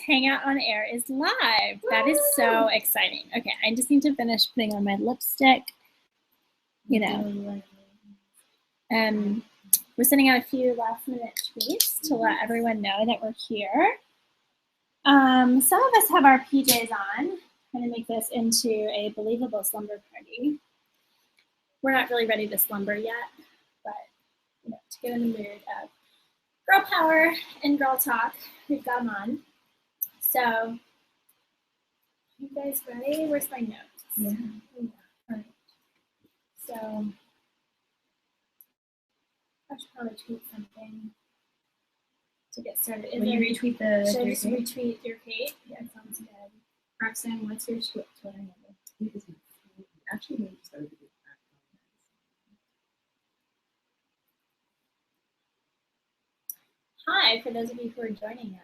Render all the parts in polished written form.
Hangout on Air is live. That is so exciting. Okay, I just need to finish putting on my lipstick. You know, we're sending out a few last-minute tweets to let everyone know that we're here. Some of us have our PJs on, trying to make this into a believable slumber party. We're not really ready to slumber yet, but you know, to get in the mood of girl power and girl talk, we've got them on. So, you guys ready? Where's my notes? Yeah. All right. So, I should probably tweet something to get started. Will you retweet the? Should I just retweet your Kate? Yeah, sounds good. Roxanne, what's your Twitter handle? Actually, maybe started to do that. Hi, for those of you who are joining us.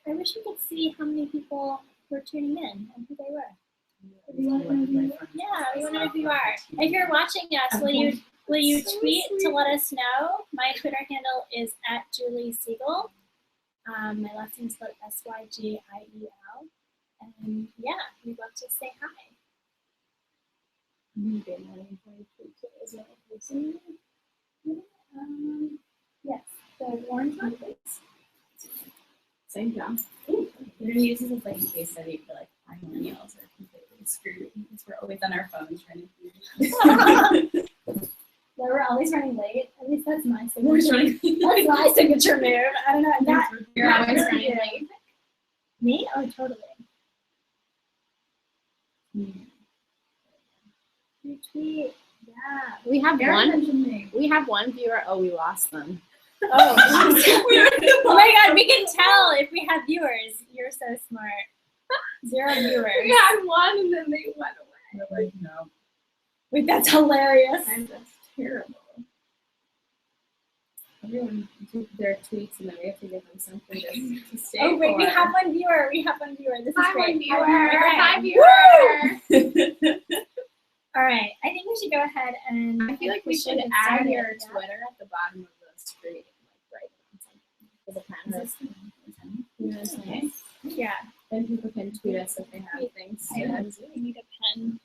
I wish you could see how many people were tuning in and who they were. Yeah, we want to know who you are. If you're watching us, will you tweet to let us know? My Twitter handle is @JulieSygiel. My last name is spelled Sygiel. And yeah, we'd love to say hi. Yes, the orange one, please. Same job. We're going to use this as like a case study for like millennials are completely screwed because we're always on our phones trying to Yeah, we're always running late. At least that's my signature. That's my signature move. I don't know. You're always running late. Me? Oh, totally. Retweet. Yeah. We have one viewer. Oh, we lost them. Oh. Oh my God, we can tell if we have viewers. You're so smart. 0 viewers. We had one and then they went away. We're like, no. Wait, that's hilarious. And that's terrible. Everyone do their tweets and then we have to give them something to stay Oh wait, for. we have one viewer. This is great. Hi, viewer. All right, I think we should go ahead and I feel like we should add your Twitter at the bottom of the screen, like right on something. For the pen. Okay. Yeah. Then people can tweet us if they have things. We need a pen.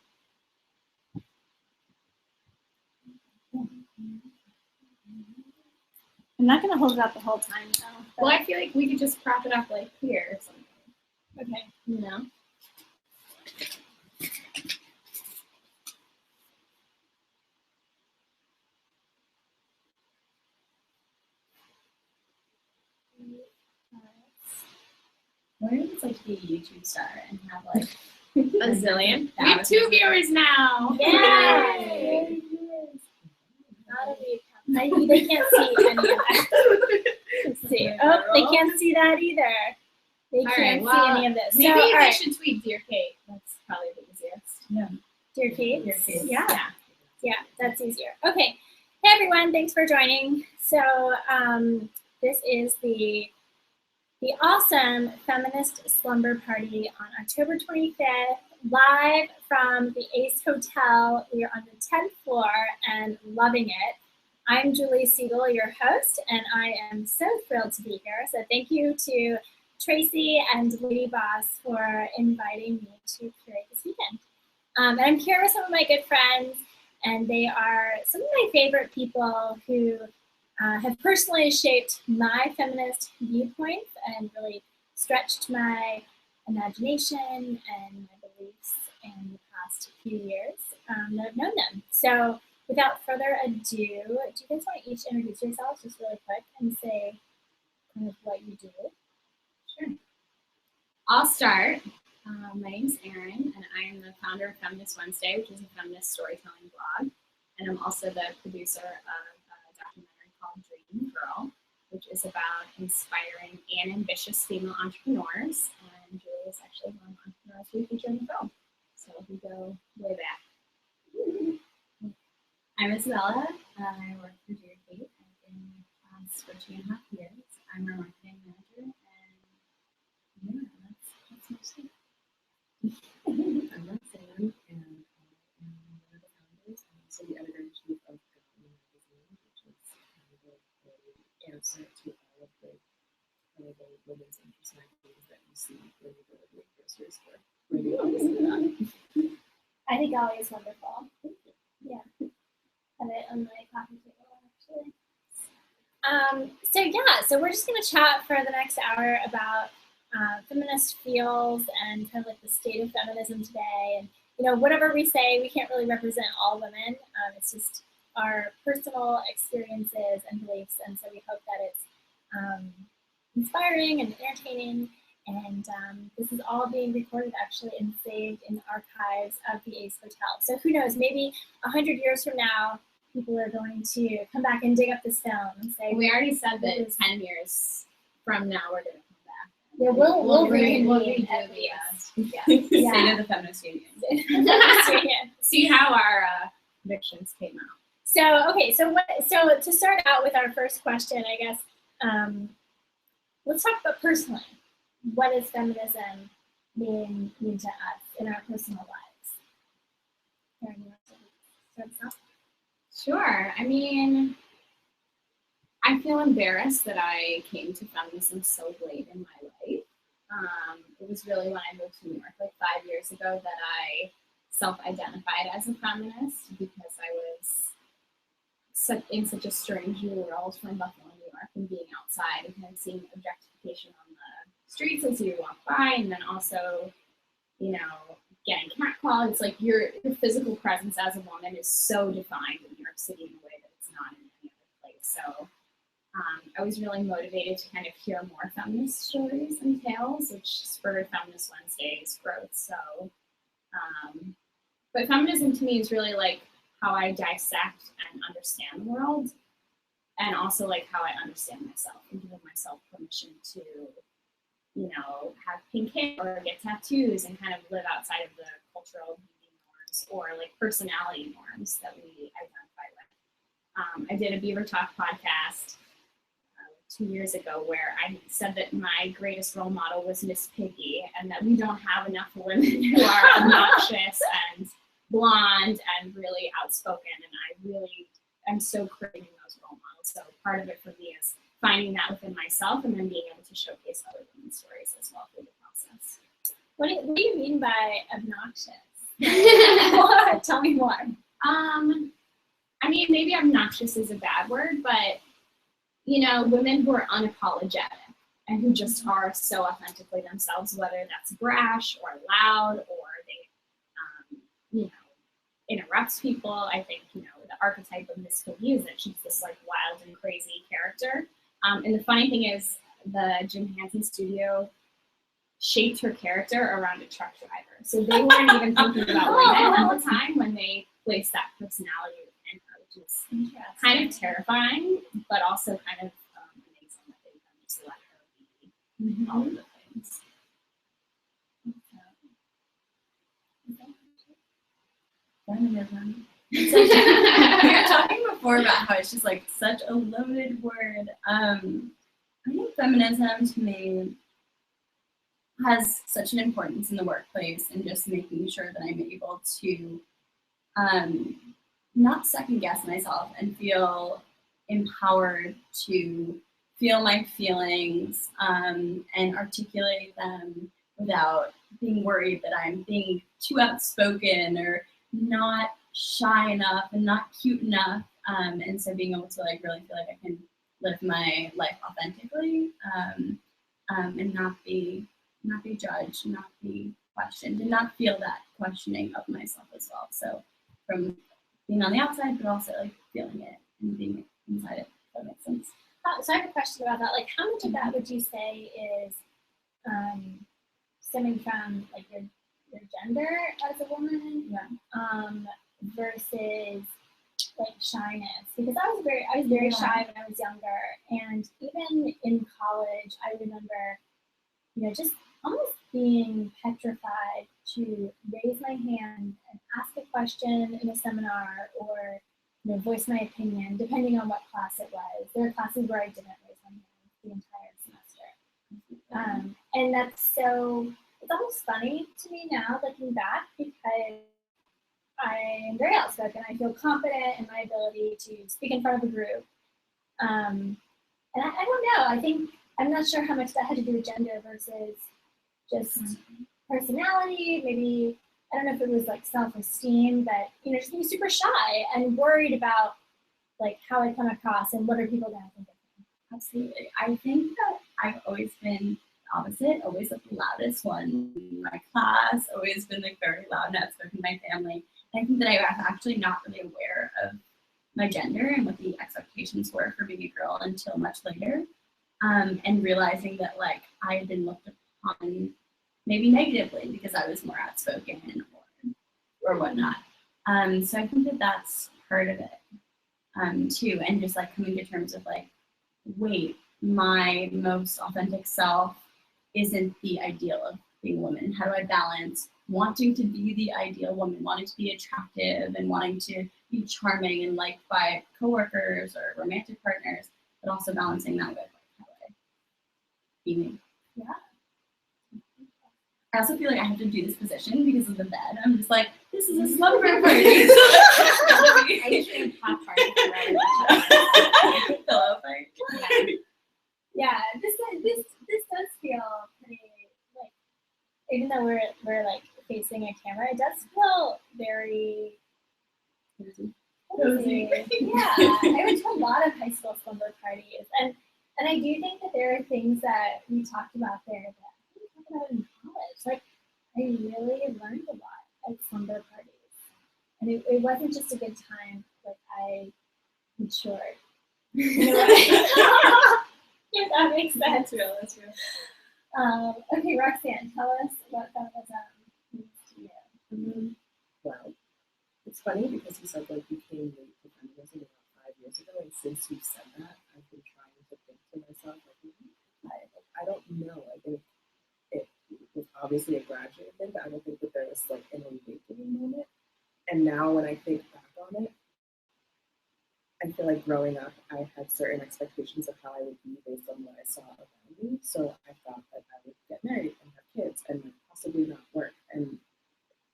I'm not going to hold it up the whole time, though. Well, I feel like we could just prop it up like here or something. Okay. You know? Why don't it's like be a YouTube star and have like a zillion? We have 2 viewers now! Yay! They can't see any of that. Let's see. Oh, they can't see that either. They can't see any of this. Maybe so, they should tweet Dear Kate. That's probably the easiest. Yeah. Dear Kate? Dear Kate. Yeah, that's easier. Okay. Hey everyone, thanks for joining. So this is the awesome Feminist Slumber Party on October 25th, live from the Ace Hotel. We are on the 10th floor and loving it. I'm Julie Sygiel, your host, and I am so thrilled to be here. So thank you to Tracy and Lady Boss for inviting me to curate this weekend. And I'm here with some of my good friends, and they are some of my favorite people who have personally shaped my feminist viewpoints and really stretched my imagination and my beliefs in the past few years that I've known them. So without further ado, do you guys want to each introduce yourselves just really quick and say kind of what you do? Sure. I'll start. My name's Erin, and I am the founder of Feminist Wednesday, which is a feminist storytelling blog. And I'm also the producer of a documentary called Dream Girl, which is about inspiring and ambitious female entrepreneurs. And Julie is actually one of the entrepreneurs we feature in the film. So we go way back. I'm Isabella. I work for Dear Kate. I've been for 2.5 years. I'm our marketing manager, and yeah, that's mostly it. I'm Roxanne, and I am one of the founders. I'm also the editor-in-chief of Candidly magazine, which is kind of an answer to all of the women's interest magazines that you see when you go to the grocery store. Maybe obviously that. I think Golly is wonderful. Yeah. Have it on my coffee table, actually. So we're just going to chat for the next hour about feminist feels and kind of like the state of feminism today. And, you know, whatever we say, we can't really represent all women. It's just our personal experiences and beliefs. And so we hope that it's inspiring and entertaining. And this is all being recorded actually and saved in the archives of the Ace Hotel. So who knows, maybe 100 years from now, people are going to come back and dig up this film and say, we already said that 10 years from now, we're going to come back. Yeah, we'll reconvene at least. State of the Feminist Union. See how our predictions came out. So, okay, so to start out with our first question, I guess, let's talk about personally. What does feminism mean to us in our personal lives? Erin, you want to start us off? Sure. I mean, I feel embarrassed that I came to feminism so late in my life. It was really when I moved to New York like 5 years ago that I self-identified as a feminist because I was in such a strange new world from Buffalo, New York, and being outside and kind of seeing objectification on the streets as you walk by, and then also, you know, getting catcalled. It's like your physical presence as a woman is so defined in New York City in a way that it's not in any other place. So I was really motivated to kind of hear more feminist stories and tales, which spurred Feminist Wednesday's growth. So, but feminism to me is really like how I dissect and understand the world, and also like how I understand myself and giving myself permission to, you know, have pink hair or get tattoos and kind of live outside of the cultural beauty norms or like personality norms that we identify with. I did a Beaver Talk podcast 2 years ago where I said that my greatest role model was Miss Piggy, and that we don't have enough women who are obnoxious and blonde and really outspoken, and I really am so craving those role models. So part of it for me is finding that within myself and then being able to showcase other women's stories as well through the process. What do you mean by obnoxious? Tell me more. I mean, maybe obnoxious is a bad word, but, you know, women who are unapologetic and who just are so authentically themselves, whether that's brash or loud or they, you know, interrupts people. I think, you know, the archetype of Miss Piggy is that she's this like wild and crazy character. And the funny thing is, the Jim Henson studio shaped her character around a truck driver. So they weren't even thinking about women at the time when they placed that personality within her, which is kind of terrifying, but also kind of amazing that they just let her be all of the things. Feminism. We were talking before about how it's just like such a loaded word. I think feminism to me has such an importance in the workplace and just making sure that I'm able to not second guess myself and feel empowered to feel my feelings and articulate them without being worried that I'm being too outspoken or not shy enough and not cute enough. And so being able to like really feel like I can live my life authentically and not be judged, not be questioned, and not feel that questioning of myself as well. So from being on the outside, but also like feeling it and being inside it, if that makes sense. So I have a question about that. Like, how much of that would you say is stemming from like your gender as a woman, versus like shyness? Because I was very shy when I was younger, and even in college, I remember, you know, just almost being petrified to raise my hand and ask a question in a seminar or, you know, voice my opinion, depending on what class it was. There were classes where I didn't raise my hand the entire semester. And that's so, it's almost funny to me now looking back, because I'm very outspoken. I feel confident in my ability to speak in front of a group. And I don't know, I'm not sure how much that had to do with gender versus just personality, maybe, I don't know if it was like self-esteem, but, you know, just being super shy and worried about like how I come across and what are people gonna think of me. Absolutely. I think that I've always been the opposite, always like the loudest one in my class, always been like very loud and outspoken in my family. And I think that I was actually not really aware of my gender and what the expectations were for being a girl until much later. And realizing that like I had been looked upon maybe negatively because I was more outspoken or whatnot. So I think that that's part of it too. And just like coming to terms with like, wait, my most authentic self isn't the ideal of being a woman. How do I balance wanting to be the ideal woman, wanting to be attractive and wanting to be charming and liked by coworkers or romantic partners, but also balancing that with like how I be me. Yeah. I also feel like I have to do this position because of the bed. I'm just like, this is a slumber party. I usually have parties. Pillow fight. Yeah, this does feel pretty, like, even though we're like facing a camera, it does feel very cozy. Yeah, I went to a lot of high school slumber parties, and I do think that there are things that we talked about there that we talked about in college. Like, I really learned a lot at slumber parties, and it wasn't just a good time. Like, I matured. You know what? If that makes sense. That's real. Okay, Roxanne, tell us what feminism means to you. Well, it's funny because you said like you came late to feminism about 5 years ago, and since you've said that, I've been trying to think to myself like, I don't know. I think it was obviously a graduate thing, but I don't think that there was like an awakening moment. And now when I think back on it, I feel like growing up, I had certain expectations of how I would be based on what I saw around me. So I thought that I would get married and have kids and like possibly not work. And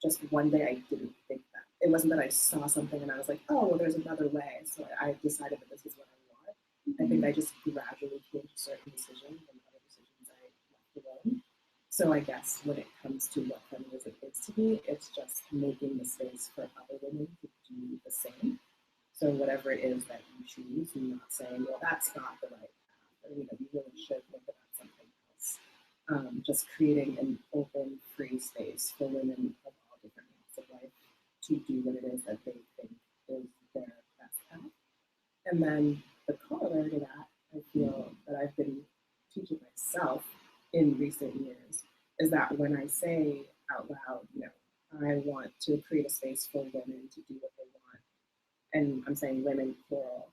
just one day I didn't think that. It wasn't that I saw something and I was like, oh, well, there's another way. So I decided that this is what I want. I think I just gradually came to certain decisions and other decisions I left alone. So I guess when it comes to what feminism is to me, it's just making the space for other women to do the same. So whatever it is that you choose, you're not saying, well, that's not the right path, or you really should think about something else. Just creating an open, free space for women of all different walks of life to do what it is that they think is their best path. And then the corollary to that, I feel that I've been teaching myself in recent years, is that when I say out loud, I want to create a space for women to do what they want, and I'm saying women plural,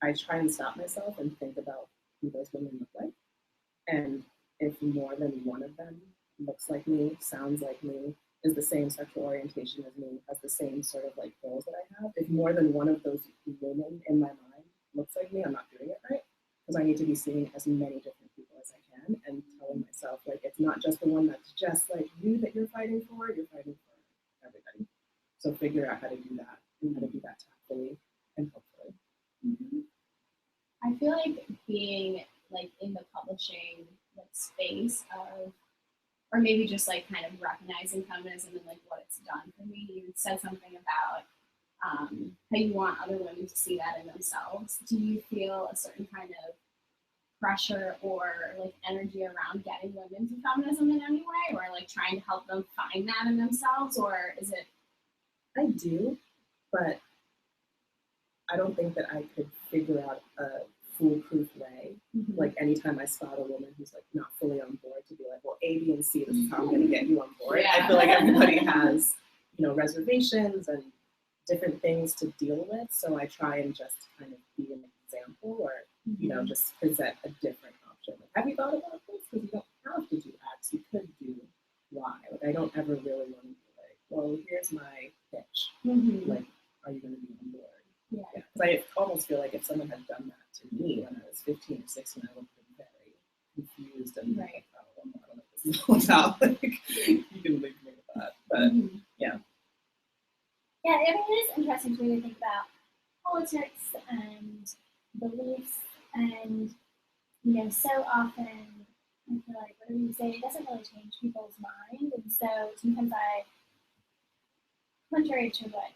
I try and stop myself and think about who those women look like. And if more than one of them looks like me, sounds like me, is the same sexual orientation as me, has the same sort of like goals that I have, if more than one of those women in my mind looks like me, I'm not doing it right. Because I need to be seeing as many different people as I can and telling myself, like, it's not just the one that's just like you that you're fighting for for everybody. So figure out how to do that and how to do that tactfully and hopefully. Mm-hmm. I feel like being like in the publishing like space of, or maybe just like kind of recognizing feminism and like what it's done for me. You said something about how you want other women to see that in themselves. Do you feel a certain kind of pressure or like energy around getting women to feminism in any way, or like trying to help them find that in themselves, or is it? I do, but I don't think that I could figure out a foolproof way. Mm-hmm. Like anytime I spot a woman who's like not fully on board, to be like, well, A, B, and C, this is how I'm going to get you on board. Yeah. I feel like everybody has, reservations and different things to deal with. So I try and just kind of be an example, or just present a different option. Like, have you thought about this? Because you don't have to do X. You could do Y. Like, I don't ever really want to be like, well, here's my pitch. Mm-hmm. Like, are you going to be on board? Yeah. Because I almost feel like if someone had done that to me when I was 15 or 16, I would have been very confused and like, oh, well, I don't know what this is all about. Like, you can leave me with that. But yeah. Yeah, I mean, it is interesting to really think about politics and beliefs, and so often I feel like whatever you say, it doesn't really change people's mind. And so sometimes contrary to what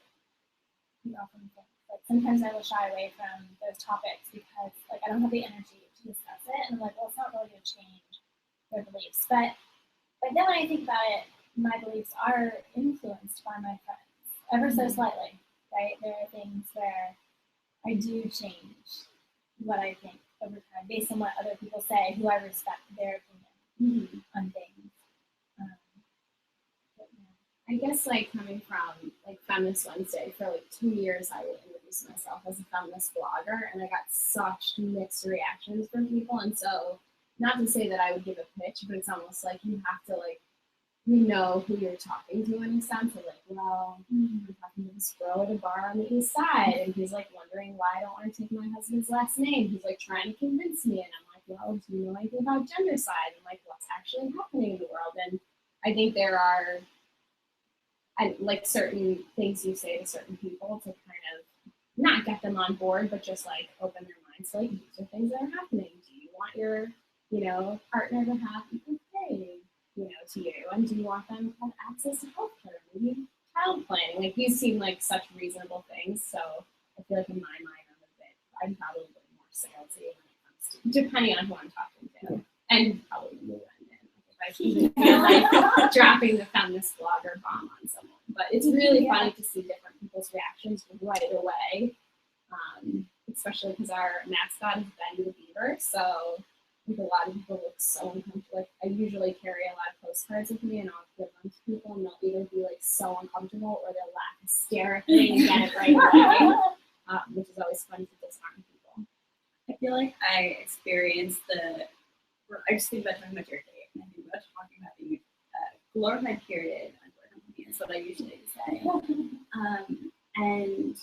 you often think, like sometimes I will shy away from those topics because like I don't have the energy to discuss it. And I'm like, well, it's not really going to change their beliefs. But then when I think about it, my beliefs are influenced by my friends ever so slightly, right? There are things where I do change what I think over time based on what other people say, who I respect their opinion on things. But, yeah. I guess like coming from like Feminist Wednesday for like 2 years, I would introduce myself as a feminist blogger, and I got such mixed reactions from people. And so, not to say that I would give a pitch, but it's almost like you have to like, you know who you're talking to in a sense of like, well, I'm talking to this girl at a bar on the east side, and he's like wondering why I don't want to take my husband's last name. He's like trying to convince me, and I'm like, well, do you know anything about gendercide and like what's actually happening in the world? And I think there are like certain things you say to certain people to kind of not get them on board, but just like open their minds to like these are things that are happening. Do you want your, partner to have equal pay, to you? And do you want them to have access to healthcare, maybe child planning? Like these seem like such reasonable things. So I feel like in my mind I'm probably more salesy when it comes to, depending on who I'm talking to. And probably the if I feel like dropping the feminist blogger bomb on someone. But it's really funny to see different people's reactions right away, especially because our mascot is Benny the Beaver. So I think a lot of people look so uncomfortable. Like I usually carry a lot of postcards with me, and I'll give them to people, and they'll either be like so uncomfortable or they'll laugh hysterically and get it right away, which is always fun to disarm people. I feel like I experienced I just think about talking about your date, and I think about talking about being glorified period unfortunately is what I usually say. And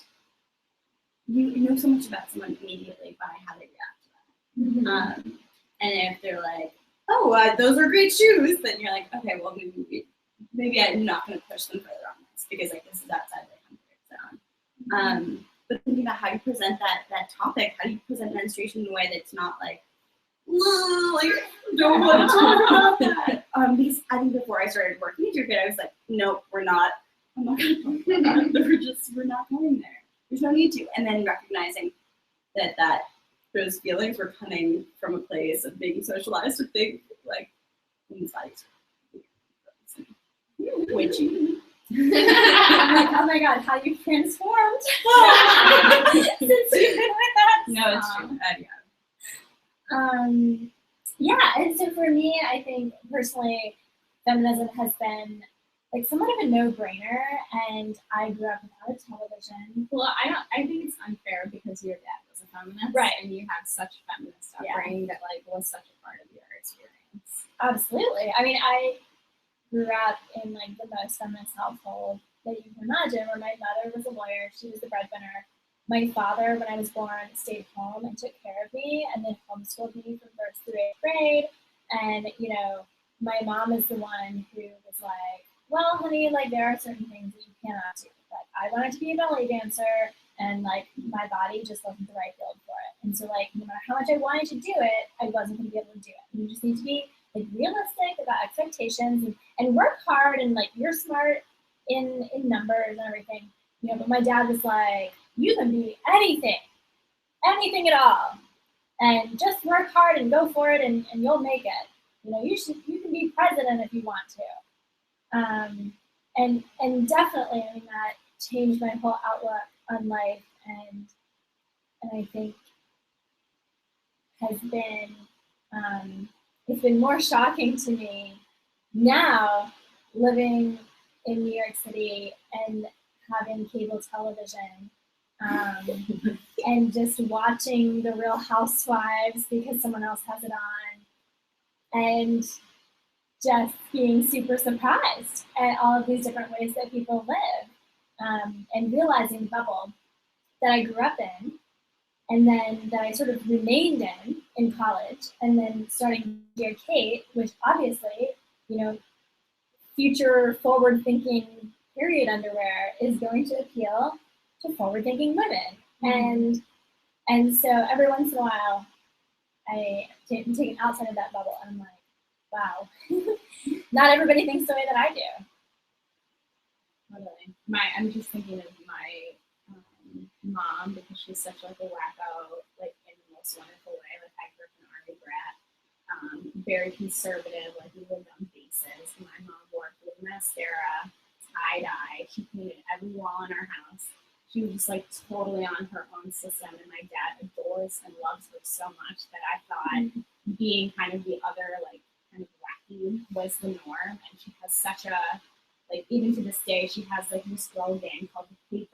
you know so much about someone immediately by how they react to that. And if they're like, oh, those are great shoes, then you're like, okay, well, maybe I'm not going to push them further on this because like this is outside their comfort zone. But thinking about how you present that topic, how do you present menstruation in a way that's not like, like don't want to talk about that. Because I think before I started working with your kid, I was like, nope, I'm not going to talk about that. We're not going there. There's no need to. And then recognizing that those feelings were coming from a place of being socialized to think like women's bodies are witchy. Like, oh my God, how you've transformed since you've been with us. No, it's true. Yeah, and so for me, I think personally, feminism has been like somewhat of a no-brainer, and I grew up without a television. Well, I think it's unfair because your dad was a feminist, right? And you have such a feminist upbringing that like was such a part of your experience. Absolutely. I mean, I grew up in like the most feminist household that you can imagine, where my mother was a lawyer, she was the breadwinner. My father, when I was born, stayed home and took care of me, and then homeschooled me from 1st through 8th grade. And my mom is the one who was like, well, honey, like there are certain things that you cannot do. Like I wanted to be a ballet dancer, and like my body just wasn't the right build for it. And so like no matter how much I wanted to do it, I wasn't going to be able to do it. And you just need to be like realistic about expectations and work hard, and like you're smart in numbers and everything. But my dad was like, you can be anything at all, and just work hard and go for it, and you'll make it. You can be president if you want to. And definitely, I mean, that changed my whole outlook on life, and I think has been it's been more shocking to me now living in New York City and having cable television, and just watching The Real Housewives because someone else has it on, and just being super surprised at all of these different ways that people live, and realizing the bubble that I grew up in, and then that I sort of remained in college, and then starting Dear Kate, which obviously, future forward-thinking period underwear is going to appeal to forward-thinking women. And so every once in a while, I take an outside of that bubble, and I'm like, wow, not everybody thinks the way that I do. Totally. I'm just thinking of my mom, because she's such like a wacko, like in the most wonderful way. Like I grew up an army brat, very conservative, like we lived on bases. My mom wore blue mascara, tie-dye. She painted every wall in our house. She was just like totally on her own system, and my dad adores and loves her so much that I thought being kind of the other, like kind of wacky, was the norm. And she has such a, like, even to this day, she has like this girl gang called the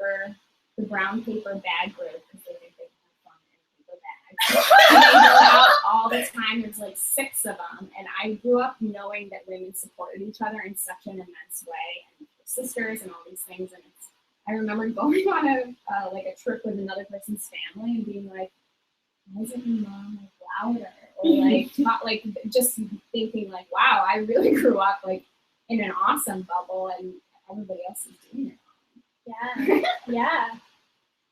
brown paper bag group, because they think they can have fun in paper bags. And they go out all the time. There's like 6 of them, and I grew up knowing that women supported each other in such an immense way, and sisters and all these things. And I remember going on a trip with another person's family and being like, why isn't your mom like louder? Or like not like just thinking like, wow, I really grew up like in an awesome bubble and everybody else is doing it. Yeah, yeah.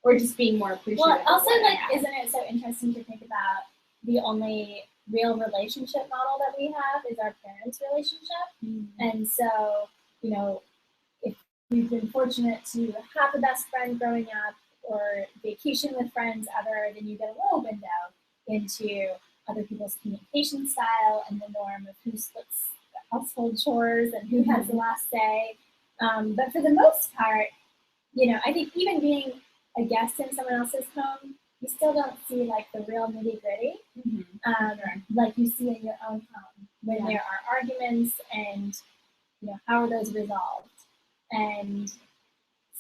Or just being more appreciative. Well, also, like, isn't it so interesting to think about the only real relationship model that we have is our parents' relationship? And so, you know, if we've been fortunate to have the best friend growing up or vacation with friends ever, then you get a little window into other people's communication style and the norm of who splits the household chores and who has the last say. But for the most part, you know, I think even being a guest in someone else's home, you still don't see like the real nitty gritty, like you see in your own home when there are arguments and, you know, how are those resolved? And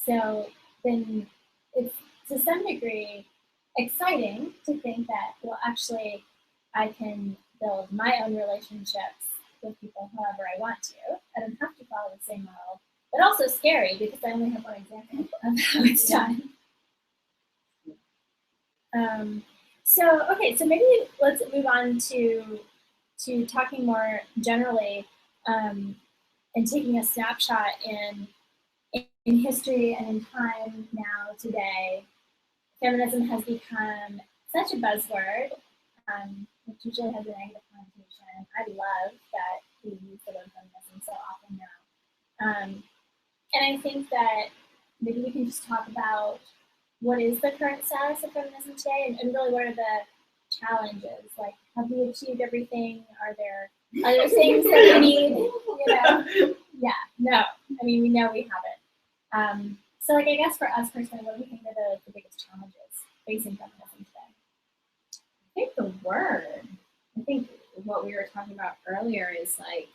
so then it's to some degree exciting to think that, well, actually, I can build my own relationships with people however I want to. I don't have to follow the same model, but also scary because I only have one example of how it's done. So maybe let's move on to talking more generally and taking a snapshot in history and in time now today. Feminism has become such a buzzword, which usually has a negative connotation. I love that we use the word feminism so often now. And I think that maybe we can just talk about what is the current status of feminism today, and really what are the challenges? Like, have we achieved everything? Are there other things that we need? You know? Yeah, no. I mean, we know we haven't. So, like, I guess for us personally, what do we think are the biggest challenges facing feminism today? I think the word. I think what we were talking about earlier is like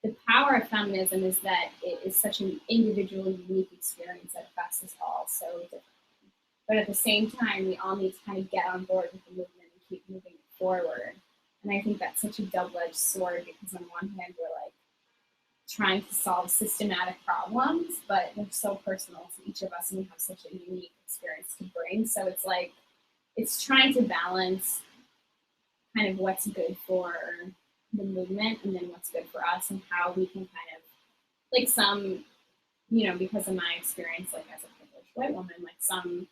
the power of feminism is that it is such an individually unique experience that affects us all so differently. But at the same time, we all need to kind of get on board with the movement and keep moving it forward. And I think that's such a double-edged sword because on one hand, we're like trying to solve systematic problems, but they're so personal to each of us and we have such a unique experience to bring. So it's like, it's trying to balance kind of what's good for the movement and then what's good for us and how we can kind of, like some, you know, because of my experience, like as a privileged white woman, like some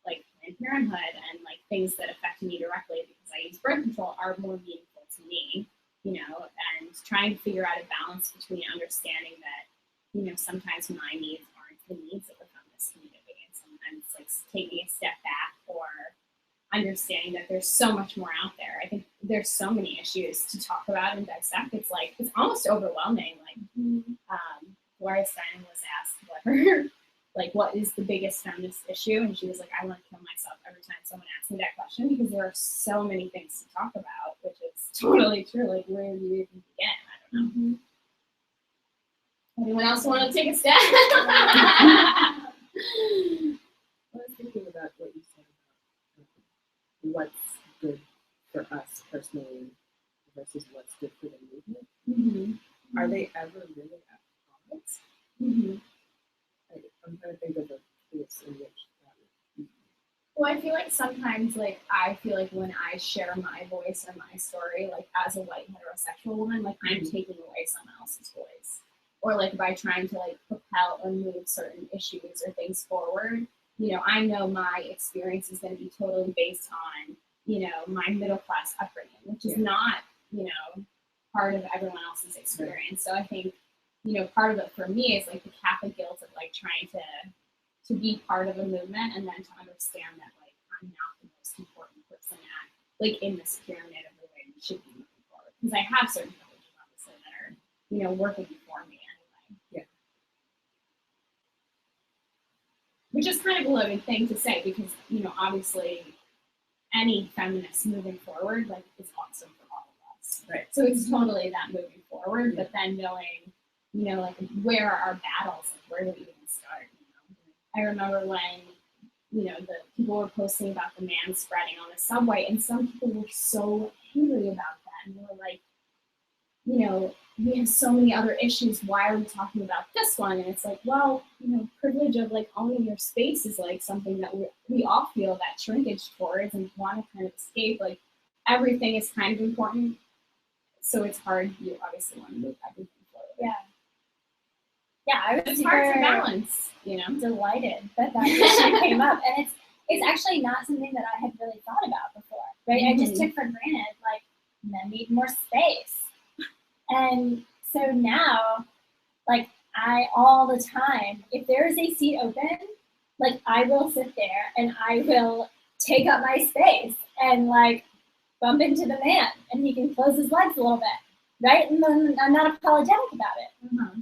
like Planned Parenthood and like things that affect me directly because I use birth control are more meaningful to me, you know, and trying to figure out a balance between understanding that, you know, sometimes my needs aren't the needs of the feminist community and sometimes like taking a step back or understanding that there's so much more out there. I think there's so many issues to talk about and dissect. It's like, it's almost overwhelming. Like, Gloria Steinem was asked what her, like, what is the biggest feminist issue? And she was like, I want to kill myself every time someone asks me that question because there are so many things to talk about, which is totally true. Like, where do you even begin? I don't know. Anyone else want to take a step? I was thinking about what you said about what's good for us personally versus what's good for the movement. Are they ever really at odds? I'm trying to think of a case in which that would be. Well, I feel like sometimes, like, I feel like when I share my voice or my story, like, as a white heterosexual woman, like, I'm taking away someone else's voice. Or, like, by trying to, like, propel or move certain issues or things forward, you know, I know my experience is going to be totally based on, you know, my middle-class upbringing, which is not, you know, part of everyone else's experience. So I think, you know, part of it for me is like the Catholic guilt of like trying to be part of a movement, and then to understand that like I'm not the most important person at like in this pyramid of the way we should be moving forward. Because I have certain privileges obviously that are, you know, working for me anyway. Yeah. Which is kind of a loaded thing to say because, you know, obviously any feminist moving forward like is awesome for all of us. Right. So it's totally that moving forward, but then knowing, you know, like where are our battles, like where do we even start? You know? I remember when, you know, the people were posting about the man spreading on the subway, and some people were so angry about that, and they were like, you know, we have so many other issues. Why are we talking about this one? And it's like, well, you know, privilege of like owning your space is like something that we all feel that shrinkage towards and want to kind of escape. Like everything is kind of important, so it's hard. You obviously want to move everything forward. Yeah. Yeah, I was It's hard to super balance, you know. delighted that that issue came up, and it's actually not something that I had really thought about before, right? I just took for granted like men need more space. And so now, like I all the time, if there is a seat open, like I will sit there and I will take up my space and like bump into the man, and he can close his legs a little bit, right? And then I'm not apologetic about it. Mm-hmm.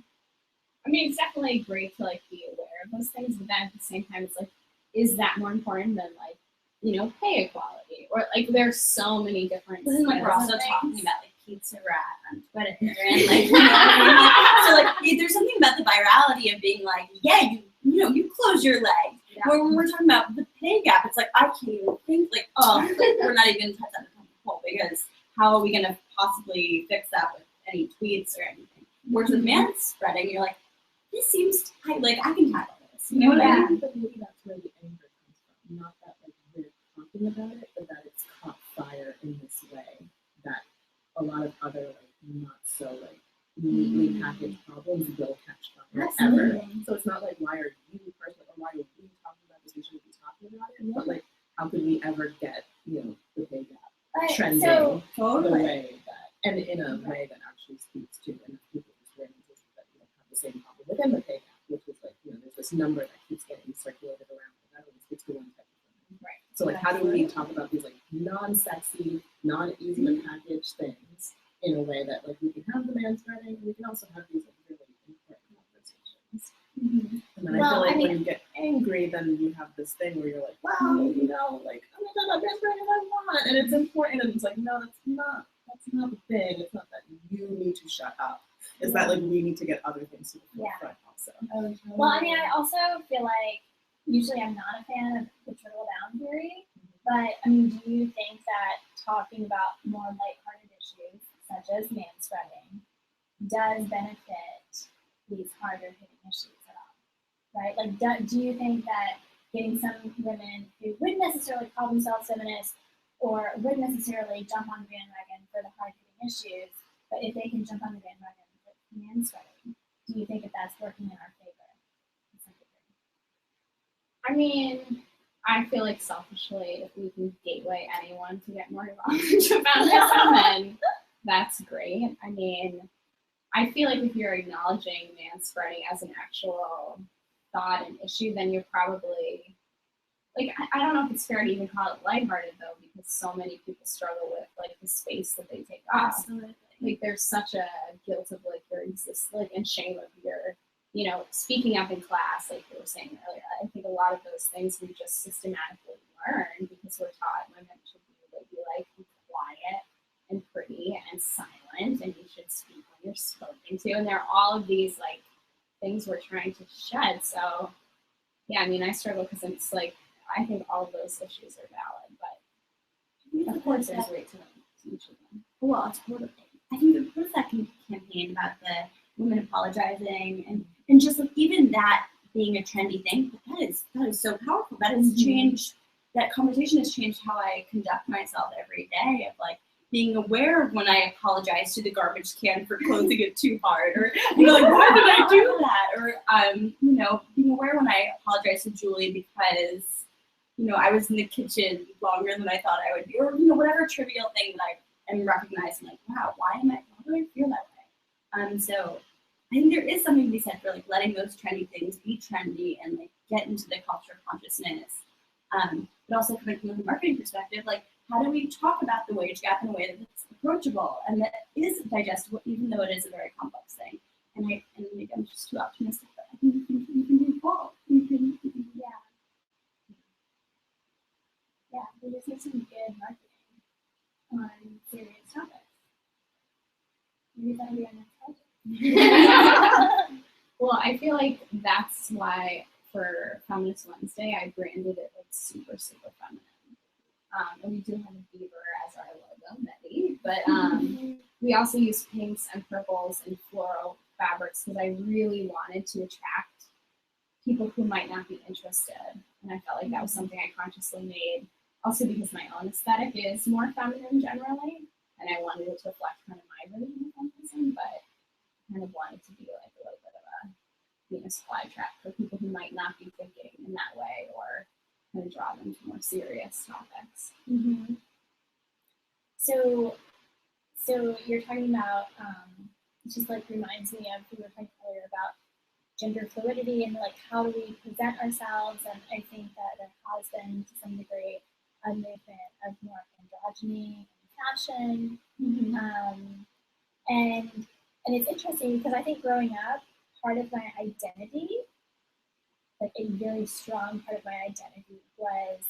I mean, it's definitely great to like be aware of those things, but then at the same time, it's like, is that more important than like, you know, pay equality? Or like, there's so many different. This is like we're also things. talking about like pizza rat on Twitter, and like, you know what I mean? So like, there's something about the virality of being like, yeah, you know, you close your legs. Yeah. Where when we're talking about the pay gap, it's like I can't even think like, oh, like, we're not even touch that hole because how are we gonna possibly fix that with any tweets or anything? Whereas with man spreading, you're like, this seems I can tackle this. You know what I mean? But maybe that's where the anger comes from. Not that like we're talking about it, but that it's caught fire in this way that a lot of other like not so like neatly packaged problems will catch fire ever. So it's not like why are you personally or why are we talking about this? We shouldn't be talking about it. But like how could we ever get, you know, the pay gap trending So the way that and in a way that actually speaks to and people just running into that you don't have the same problem within the pay gap, which is like, you know, there's this number that keeps getting circulated around and that only speaks to one type of thing. Right. So like how do we talk about these like non-sexy, non-easy to package things in a way that like we can have the man spreading and we can also have these like really important conversations. And then I feel like when you get angry, then you have this thing where you're like, wow, you know, like I'm gonna talk about man spreading if I want, and it's important, and it's like, no, that's not the thing. It's not that you need to shut up. It's that like we need to get other things to the forefront also. Well, I mean, I also feel like usually I'm not a fan of the trickle down theory, but I mean, do you think that talking about more lighthearted issues such as manspreading does benefit these harder hitting issues at all? Right? Like, do you think that getting some women who wouldn't necessarily call themselves feminists or wouldn't necessarily jump on the bandwagon for the hard hitting issues, but if they can jump on the bandwagon for manspreading, do you think that that's working in our favor? I mean, I feel like selfishly, if we can gateway anyone to get more involved into feminism, then that's great. I mean, I feel like if you're acknowledging manspreading as an actual thought and issue, then you're probably, like, I don't know if it's fair to even call it lighthearted, though, because so many people struggle with, like, the space that they take up. Absolutely. Like, there's such a guilt of, like, your like, and shame of your, you know, speaking up in class, like you were saying earlier. I think a lot of those things we just systematically learn because we're taught women should be quiet and pretty and silent, and you should speak when you're spoken to. And there are all of these, like, things we're trying to shed. So, yeah, I mean, I struggle because it's like, I think all of those issues are valid, but of course there's weight to each of them. Well, totally. I think there was that campaign about the women apologizing and just like even that being a trendy thing, but that is so powerful. That has changed, that conversation has changed how I conduct myself every day of like being aware of when I apologize to the garbage can for closing it too hard, or, you know, like, why did I do that? Or, you know, being aware when I apologize to Julie because, you know, I was in the kitchen longer than I thought I would be, or, you know, whatever trivial thing that I am recognizing, like, wow, why am I really feel that way. So I think there is something to be said for like letting those trendy things be trendy and like get into the culture consciousness. But also coming from the marketing perspective, like how do we talk about the wage gap in a way that's approachable and that is digestible, even though it is a very complex thing. And maybe I'm just too optimistic, but I think you can do both. Yeah, we just need some good marketing on serious topics. Maybe that'll be our next project. Well, I feel like that's why for Feminist Wednesday, I branded it like super, super feminine. And we do have a beaver as our logo, Betty, but we also use pinks and purples and floral fabrics because I really wanted to attract people who might not be interested. And I felt like that was something I consciously made, also because my own aesthetic is more feminine generally, and I wanted it to reflect kind of my version of feminism, but kind of wanted to be like a little bit of a supply trap for people who might not be thinking in that way or kind of draw them to more serious topics. Mm-hmm. So you're talking about, it just like reminds me of, we were talking earlier about gender fluidity and like how do we present ourselves, and I think that there has been to some degree a movement of more androgyny in fashion. And it's interesting because I think growing up, part of my identity, like a very strong part of my identity, was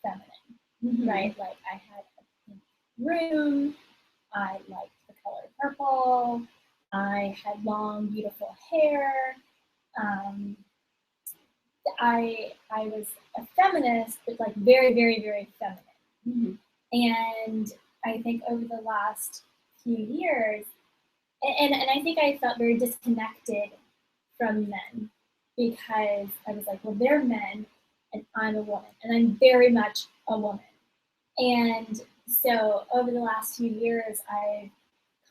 feminine, right? Like I had a pink room, I liked the color purple, I had long, beautiful hair. I was a feminist, but like very, very, very feminine. And I think over the last few years, and I think I felt very disconnected from men because I was like, well, they're men and I'm a woman, and I'm very much a woman. And so over the last few years, I've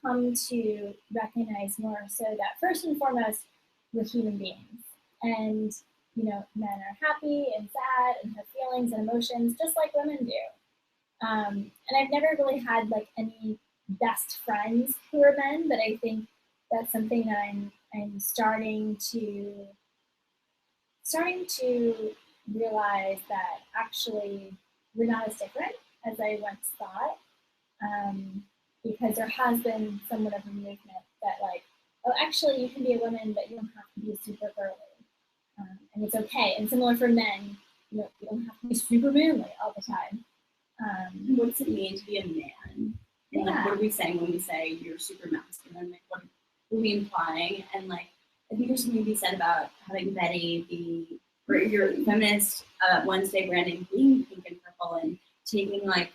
come to recognize more so that first and foremost, we're human beings. And, you know, men are happy and sad and have feelings and emotions just like women do. And I've never really had like any best friends who are men, but I think that's something that I'm starting to realize that actually we're not as different as I once thought, because there has been somewhat of a movement that like, oh, actually you can be a woman, but you don't have to be super girly, and it's okay. And similar for men, you don't have to be super manly all the time. What does it mean to be a man? And like, what are we saying when we say you're super masculine? Like, what are we implying? And like, I think there's something to be said about having Betty be, or your feminist Wednesday branding being pink and purple and taking like,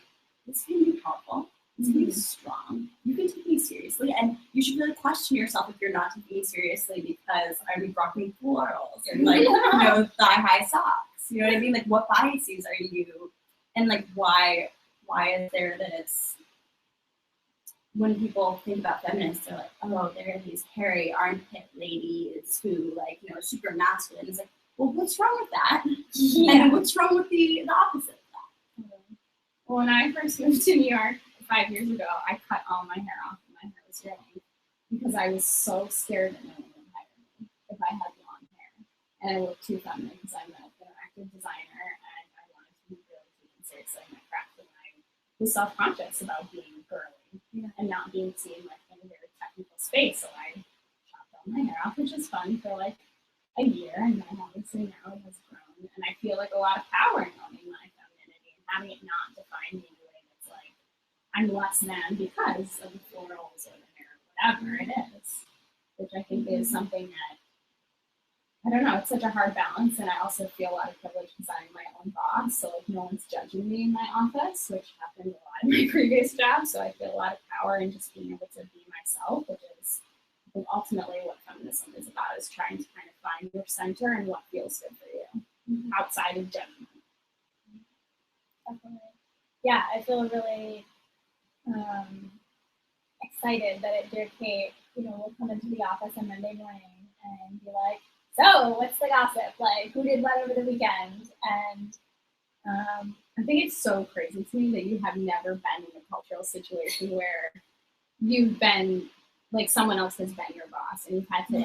this can be powerful, this can be strong. You can take me seriously, and you should really question yourself if you're not taking me seriously because I'm rocking florals and like, thigh-high socks. You know what I mean? Like, what biases are you? And like, why is there this, when people think about feminists, they're like, oh, there are these hairy armpit ladies who like, are super masculine. It's like, well, what's wrong with that? And what's wrong with the opposite of that? Well, when I first moved to New York 5 years ago, I cut all my hair off and my hair was growing because I was so scared that no one would hire me if I had long hair. And I looked too feminine because I'm an interactive designer and I wanted to be really taken seriously in my craft, and I was self-conscious about being girly and not being seen like in a very technical space. So I chopped all my hair off, which is fun for like a year, and then obviously now it has grown, and I feel like a lot of power in owning my femininity and having it not define me in a way that's like I'm less than because of the florals or the hair or whatever it is, which I think is something that, I don't know, it's such a hard balance, and I also feel a lot of privilege because I'm my own boss, so like no one's judging me in my office, which happened a lot in my previous job, so I feel a lot of power in just being able to be myself, which is I think ultimately what feminism is about, is trying to kind of find your center and what feels good for you outside of judgment. Definitely. Yeah, I feel really excited that Dear Kate, will come into the office on Monday morning and be like, so what's the gossip? Like, who did what over the weekend? And I think it's so crazy to me that you have never been in a cultural situation where you've been like someone else has been your boss and you've had to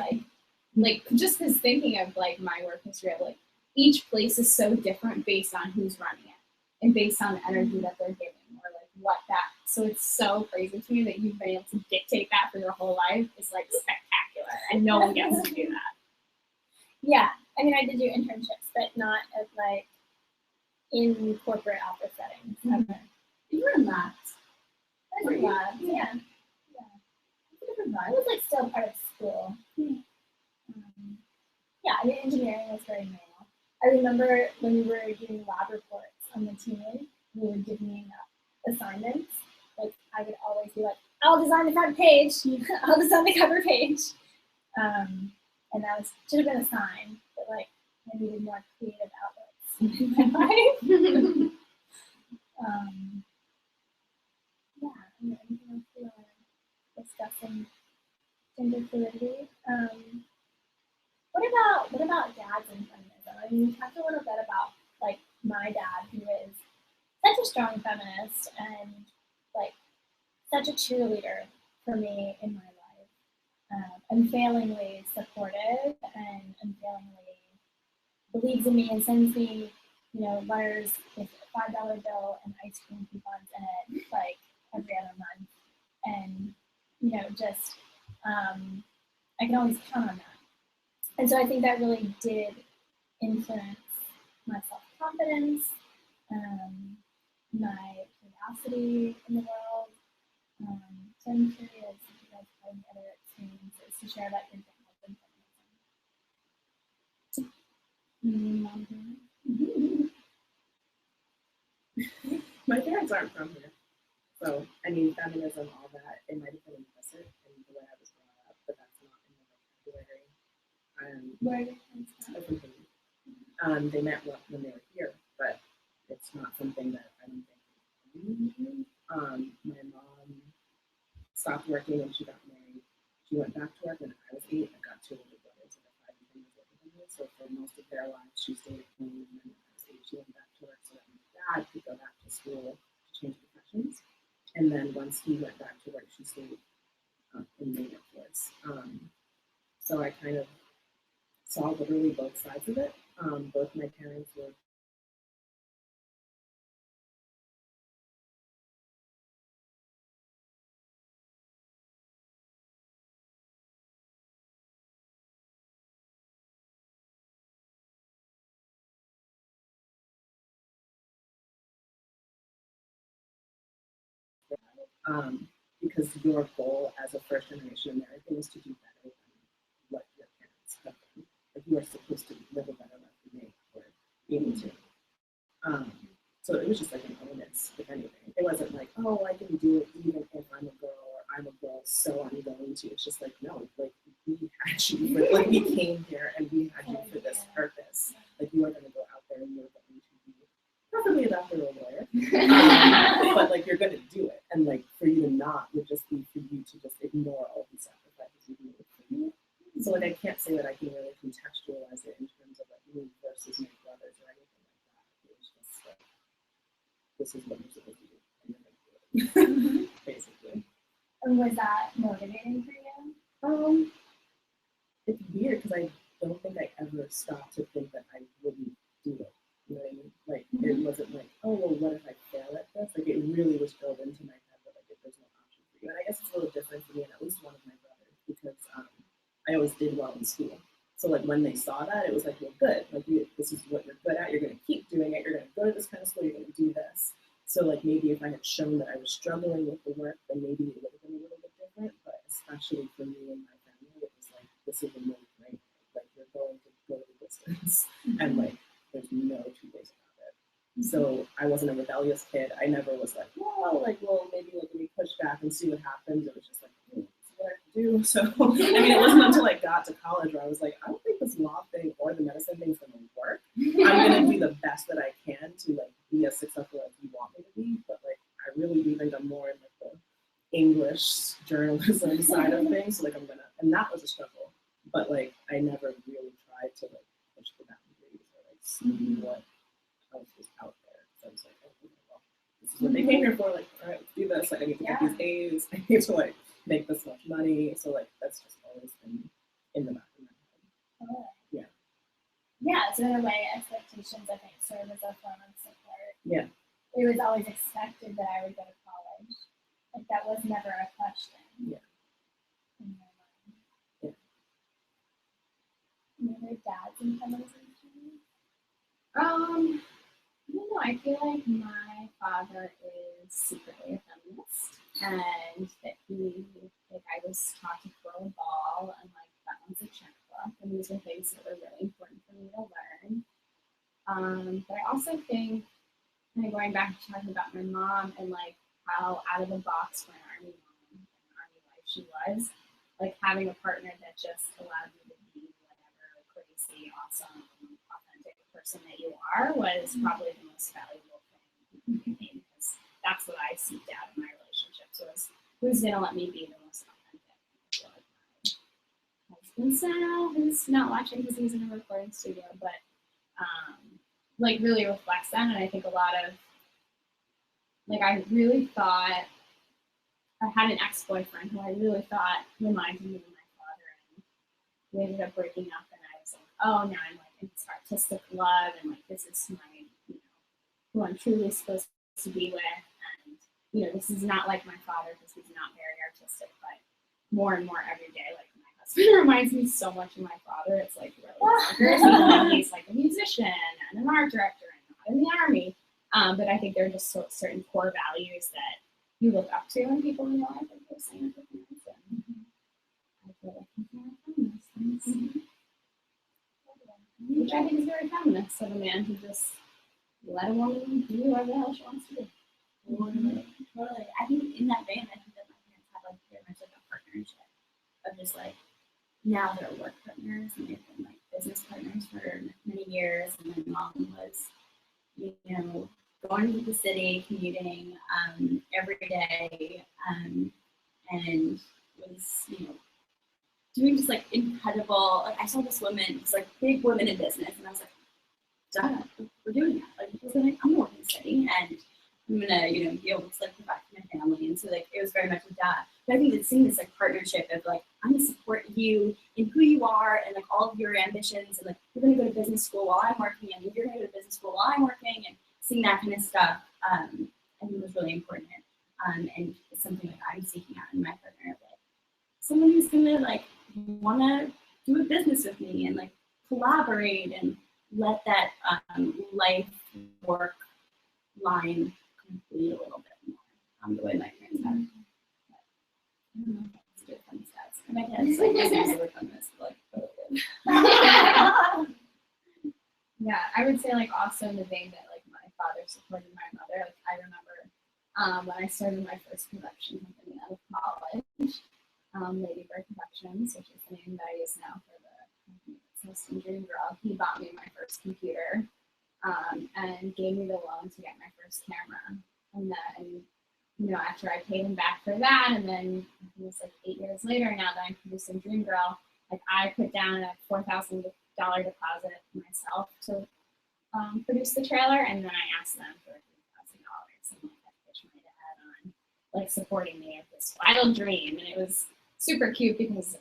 like just because thinking of like my work history of like each place is so different based on who's running it and based on the energy that they're giving or like what that, so it's so crazy to me that you've been able to dictate that for your whole life is like spectacular and no one gets to do that. Yeah, I mean, I did do internships, but not as like in corporate office settings. Mm-hmm. You were in labs. I was in labs, yeah. I It was like still part of school. Yeah, I mean, engineering was very male. I remember when we were doing lab reports on the team, we were giving assignments. Like, I would always be like, I'll design the front page, I'll design the cover page. And that should have been a sign that, like, I needed more creative outlets in my life. Yeah, and anything else we want to discuss in gender fluidity? What about dads and feminism? I mean, we talked a little bit about like my dad, who is such a strong feminist and like such a cheerleader for me in my life, unfailingly supportive and unfailingly believes in me and sends me, you know, letters with a $5 bill and ice cream coupons in it, like every other month, and you know, just I can always count on that. And so I think that really did influence my self-confidence, my curiosity in the world. So I'm curious if you guys have any other experiences to share about your feminism. My parents aren't from here. So, I mean, feminism, all that, it might have been implicit in the way I was brought up, but that's not in the vocabulary. Where are your parents from? They met when they were here, but it's not something that I don't think. My mom stopped working when she got married. She went back to work when I was 8. I got 2 older brothers that are 5 and 10 years older than me. So for most of their lives, she stayed at home. And then when I was 8, she went back to work so that my dad could go back to school to change professions. And then once he went back to work, she stayed in the workforce. So I kind of saw literally both sides of it. Both my parents were because your goal as a first generation American is to do better than what your parents have done. Like you are supposed to live a better life than they were able to. So it was just like an onus, if anything. It wasn't like, oh, I can do it even if I'm a girl or I'm a girl, so I'm going to. It's just like, no, like we had you, for, like we came here and we had you for this purpose. Like you are going to go out there and you're going to be preferably a doctor or a lawyer, but like you're going to do it. And like for you to not would just be for you to just ignore all the sacrifices you've made for me. So like I can't say that I can really contextualize it in terms of like me versus my brothers or anything like that. It was just like, this is what you're supposed to do, and you're going to do it, basically. And was that motivating for you? It's weird because I don't think I ever stopped to think that I wouldn't do it. You know what I mean? Like it wasn't like, oh well, what if I fail at this? Like it really was drilled into my head that like if there's no option for you. And I guess it's a little different for me and at least one of my brothers because I always did well in school. So like when they saw that, it was like, well, good. Like this is what you're good at. You're going to keep doing it. You're going to go to this kind of school. You're going to do this. So like maybe if I had shown that I was struggling with the work, then maybe it would have been a little bit different. But especially for me and my family, it was like this is a no brainer. Like you're going to go the distance, and like there's no 2 ways about it. So I wasn't a rebellious kid. I never was like, well, maybe let me push back and see what happens. It was just like, this is what I can do. So I mean, it wasn't until I got to college where I was like, I don't think this law thing or the medicine thing is going to work. I'm going to do the best that I can to like be as successful as you want me to be. But like, I really do think I'm more in like the English journalism side of things. So like, and that was a struggle. But like, I never really tried to like push the boundaries or like see what else was out there. So I was like, oh, well, this is what they came here for. Like, all right, let's do this. Like, I need to get these A's. I need to like make this much money. So like that's just always been in the back of my head. Oh. Yeah. Yeah, so in a way, expectations, I think, serve as a form of support. Yeah. It was always expected that I would go to college. Like, that was never a question. Yeah. In my mind. Yeah. Any other dads in feminism? I don't know. I feel like my father is secretly a feminist, and that he, like, I was taught to throw a ball and like balance a checkbook, and these are things that were really important for me to learn. But I also think, kind of going back to talking about my mom and like how out of the box for an army mom and an army wife she was, like having a partner that just allowed me to be whatever crazy, awesome, authentic person that you are was probably the most valuable thing to me, because that's what I seeked out in my relationships was who's gonna let me be the most authentic. Like my husband Sal, who's not watching because he's in a recording studio, but like really reflects that. And I think a lot of, like, I really thought I had an ex-boyfriend who I really thought reminded me of my father, and we ended up breaking up, and I was like, oh, now I'm like in this artistic love, and like this is my, you know, who I'm truly supposed to be with, and you know, this is not like my father because he's not very artistic, but more and more every day, like my husband reminds me so much of my father. It's like really bonkers. And he's like a musician and an art director and not in the army. But I think there are just certain core values that you look up to in people in your life, like those same things. And I feel like he's more feminist. Which I think is very feminist of a man who just let a woman do whatever the hell she wants to do. Totally. I think in that vein, I think that my parents had like very much like a partnership of just like, now they're work partners and they've been like business partners for many years. And my mom was, you know, going to the city, commuting every day, and was, you know, doing just like incredible. Like I saw this woman, this like big woman in business, and I was like, duh, we're doing that. Like because I'm gonna work in the city, and I'm gonna, you know, be able to like provide for my family. And so like it was very much like that. But I think that seeing this like partnership of like, I'm gonna support you in who you are and like all of your ambitions, and like you're gonna go to business school while I'm working, and you're gonna go to business school while I'm working, and seeing that kind of stuff, I think was really important. And it's something like I'm seeking out in my partner, like someone who's gonna like wanna do a business with me and like collaborate and let that life work line complete a little bit more the way my parents have. I don't know if that's good from stats. And my dad's like, I never done this, but like, totally good. Yeah, I would say like also in the vein that like my father supported my mother. Like I remember when I started my first production company out of college, Lady Bird Productions, which is the name that I use now for the company that's hosting Dream Girl. He bought me my first computer and gave me the loan to get my first camera. And then, you know, after I paid him back for that, and then I think it was like 8 years later now that I'm producing Dream Girl, like I put down a $4,000 deposit myself to produce the trailer, and then I asked them for $3,000, and like I pitched my dad on like supporting me with this wild dream. And it was super cute because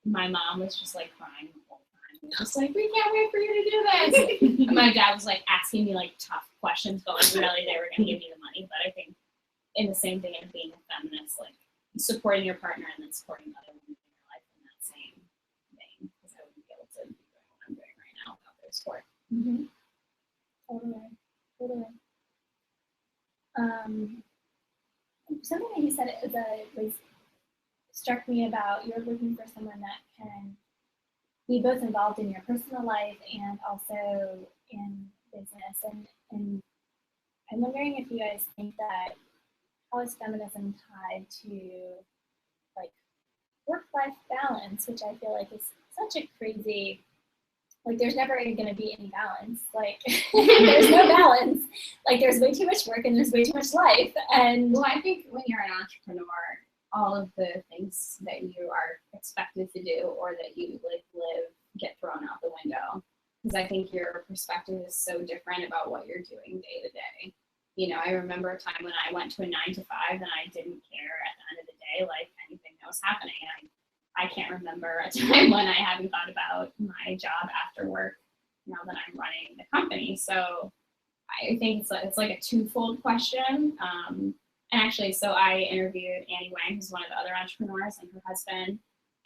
my mom was just like crying the whole time, just like, we can't wait for you to do this. And my dad was like asking me like tough questions, but like really they were gonna give me the money. But I think in the same thing of being a feminist, like supporting your partner and then supporting other women in your life in that same vein, because I wouldn't be able to be doing what I'm doing right now without their support. Mm-hmm. Totally. Something that you said was struck me about you're looking for someone that can be both involved in your personal life and also in business. And I'm wondering if you guys think that how is feminism tied to like work-life balance, which I feel like is such a crazy, like there's never going to be any balance. Like there's no balance. Like there's way too much work and there's way too much life. And well, I think when you're an entrepreneur, all of the things that you are expected to do or that you like live get thrown out the window. Because I think your perspective is so different about what you're doing day to day. You know, I remember a time when I went to a 9 to 5 and I didn't care at the end of the day day like anything that was happening. I can't remember a time when I haven't thought about my job after work now that I'm running the company. So I think it's like a twofold question. And actually, so I interviewed Annie Wang, who's one of the other entrepreneurs, and her husband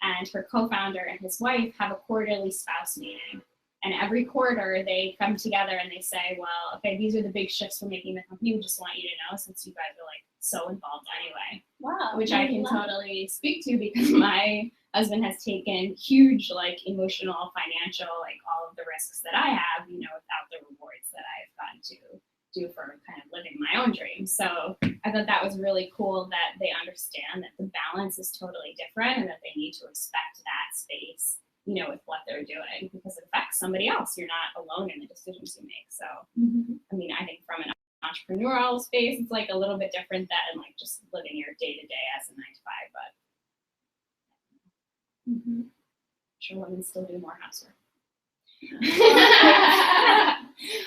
and her co-founder and his wife have a quarterly spouse meeting. And every quarter they come together and they say, well, okay, these are the big shifts we're making in the company. We just want you to know, since you guys are like so involved anyway. Wow. Which I can totally speak to, because my husband has taken huge, like, emotional, financial, like, all of the risks that I have, you know, without the rewards that I've gotten to do for kind of living my own dream. So I thought that was really cool that they understand that the balance is totally different and that they need to respect that space, you know, with what they're doing, because it affects somebody else. You're not alone in the decisions you make. So, I mean, I think from an entrepreneurial space, it's like a little bit different than like just living your day to day as a 9-to-5, but I'm sure women still do more housework.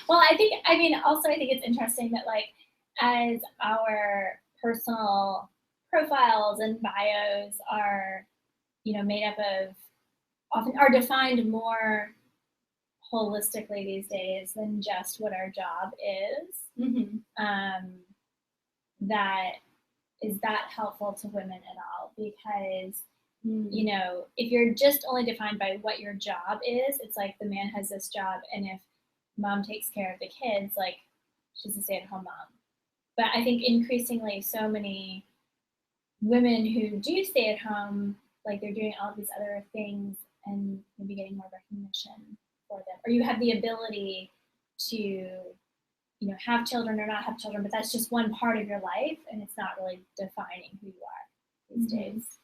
Well, I think it's interesting that, like, as our personal profiles and bios are, you know, made up of, often are defined more holistically these days than just what our job is. Is that helpful to women at all? Because you know, if you're just only defined by what your job is, it's like the man has this job, and if mom takes care of the kids, like, she's a stay-at-home mom. But I think increasingly so many women who do stay at home, like, they're doing all of these other things and maybe getting more recognition for them. Or you have the ability to, you know, have children or not have children, but that's just one part of your life, and it's not really defining who you are these days.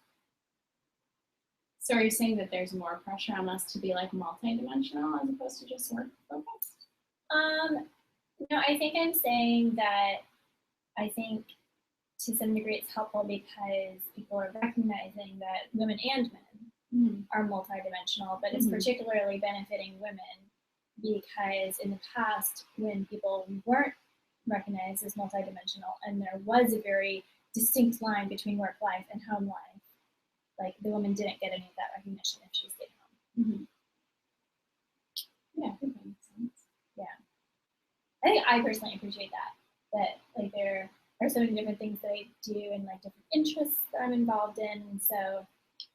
So are you saying that there's more pressure on us to be like multidimensional as opposed to just work focused? No, I think I'm saying that I think to some degree it's helpful because people are recognizing that women and men are multidimensional, but it's particularly benefiting women because in the past, when people weren't recognized as multidimensional and there was a very distinct line between work life and home life, like, the woman didn't get any of that recognition if she stayed home. Yeah, I think that makes sense. Yeah. I think I personally appreciate that like there are so many different things that I do and like different interests that I'm involved in. And so